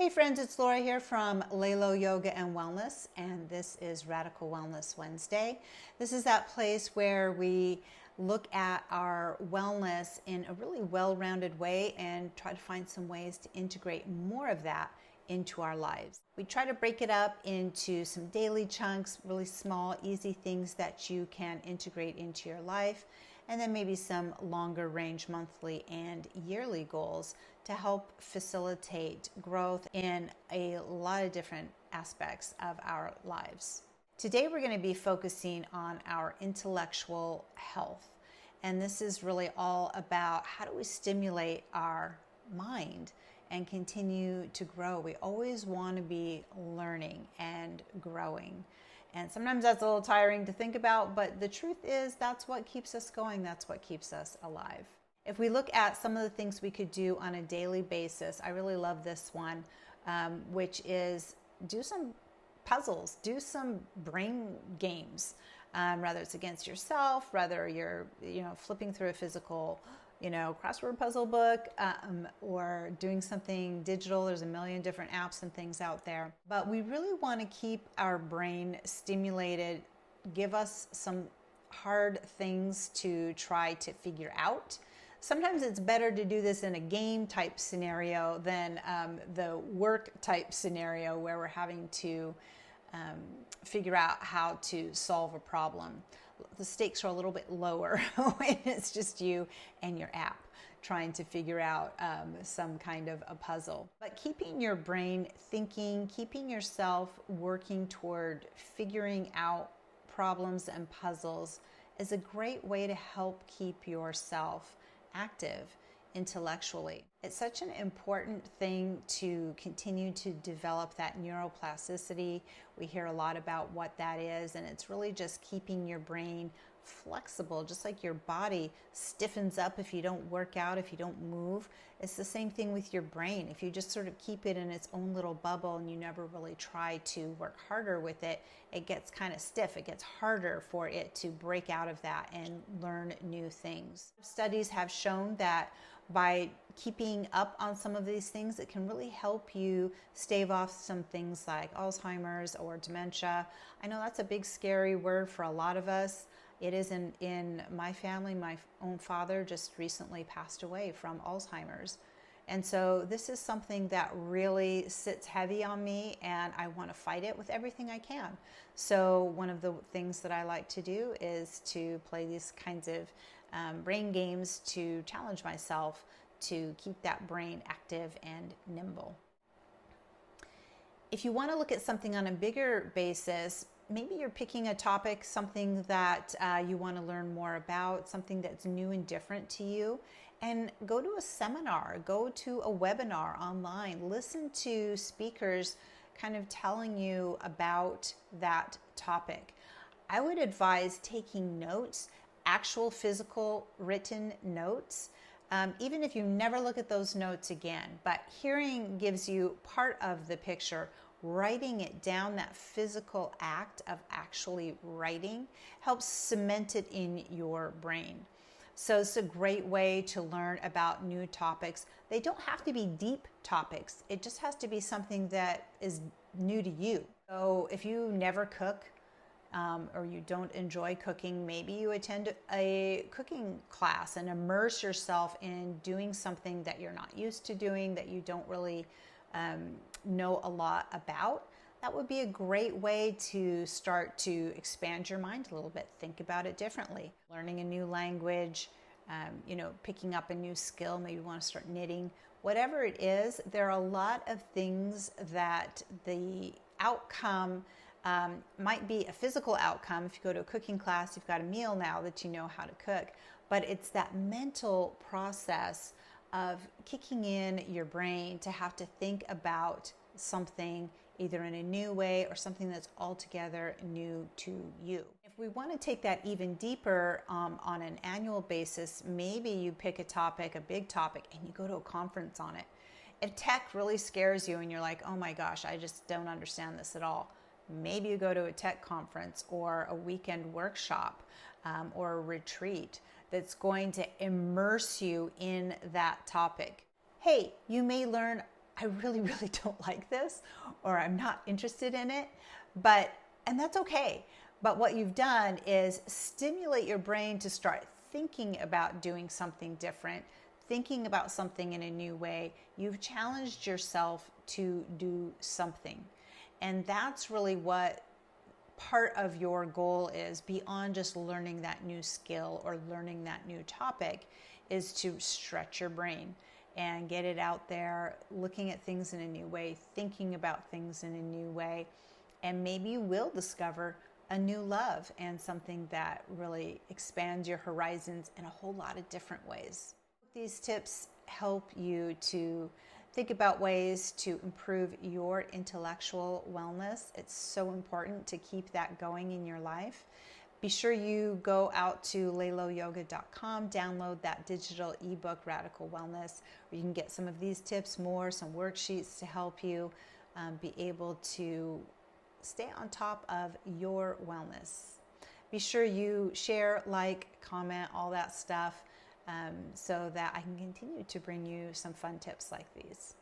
Hey friends, it's Laura here from Lalo Yoga and Wellness, and this is Radical Wellness Wednesday. This is that place where we look at our wellness in a really well-rounded way and try to find some ways to integrate more of that into our lives. We try to break it up into some daily chunks, really small, easy things that you can integrate into your life, and then maybe some longer range monthly and yearly goals to help facilitate growth in a lot of different aspects of our lives. Today we're going to be focusing on our intellectual health, and this is really all about how do we stimulate our mind and continue to grow. We always want to be learning and growing. And sometimes that's a little tiring to think about, but the truth is that's what keeps us going. That's what keeps us alive. If we look at some of the things we could do on a daily basis, I really love this one, which is do some puzzles, do some brain games, whether it's against yourself, whether you're flipping through a physical crossword puzzle book, or doing something digital. There's a million different apps and things out there. But we really want to keep our brain stimulated, give us some hard things to try to figure out. Sometimes it's better to do this in a game type scenario than the work type scenario where we're having to figure out how to solve a problem. The stakes are a little bit lower when it's just you and your app trying to figure out some kind of a puzzle. But keeping your brain thinking, keeping yourself working toward figuring out problems and puzzles is a great way to help keep yourself active intellectually. It's such an important thing to continue to develop that neuroplasticity. We hear a lot about what that is, and it's really just keeping your brain flexible, just like your body stiffens up if you don't work out, if you don't move. It's the same thing with your brain. If you just sort of keep it in its own little bubble and you never really try to work harder with it, it gets kind of stiff. It gets harder for it to break out of that and learn new things. Studies have shown that by keeping up on some of these things, it can really help you stave off some things like Alzheimer's or dementia. I know that's a big scary word for a lot of us. It is in my family. My own father just recently passed away from Alzheimer's. And so this is something that really sits heavy on me, and I want to fight it with everything I can. So one of the things that I like to do is to play these kinds of brain games to challenge myself to keep that brain active and nimble. If you want to look at something on a bigger basis, maybe you're picking a topic, something that you want to learn more about, something that's new and different to you, and go to a seminar, go to a webinar online, listen to speakers kind of telling you about that topic. I would advise taking notes, actual physical written notes, even if you never look at those notes again. But hearing gives you part of the picture. Writing it down, that physical act of actually writing, helps cement it in your brain. So it's a great way to learn about new topics. They don't have to be deep topics. It just has to be something that is new to you. So if you never cook, or you don't enjoy cooking, maybe you attend a cooking class and immerse yourself in doing something that you're not used to doing, that you don't really know a lot about. That would be a great way to start to expand your mind a little bit, think about it differently. Learning a new language, picking up a new skill, maybe you want to start knitting, whatever it is, there are a lot of things that the outcome might be a physical outcome. If you go to a cooking class, you've got a meal now that you know how to cook, but it's that mental process of kicking in your brain to have to think about something either in a new way or something that's altogether new to you. If we want to take that even deeper on an annual basis, maybe you pick a topic, a big topic, and you go to a conference on it. If tech really scares you and you're like, oh my gosh, I just don't understand this at all, maybe you go to a tech conference or a weekend workshop or a retreat that's going to immerse you in that topic. Hey, you may learn I really, really don't like this, or I'm not interested in it, and that's okay. But what you've done is stimulate your brain to start thinking about doing something different, thinking about something in a new way. You've challenged yourself to do something. And that's really what part of your goal is, beyond just learning that new skill or learning that new topic, is to stretch your brain and get it out there, looking at things in a new way, thinking about things in a new way. And maybe you will discover a new love and something that really expands your horizons in a whole lot of different ways. These tips help you to think about ways to improve your intellectual wellness. It's so important to keep that going in your life. Be sure you go out to layloyoga.com, download that digital ebook, Radical Wellness, where you can get some of these tips more, some worksheets to help you be able to stay on top of your wellness. Be sure you share, like, comment, all that stuff, so that I can continue to bring you some fun tips like these.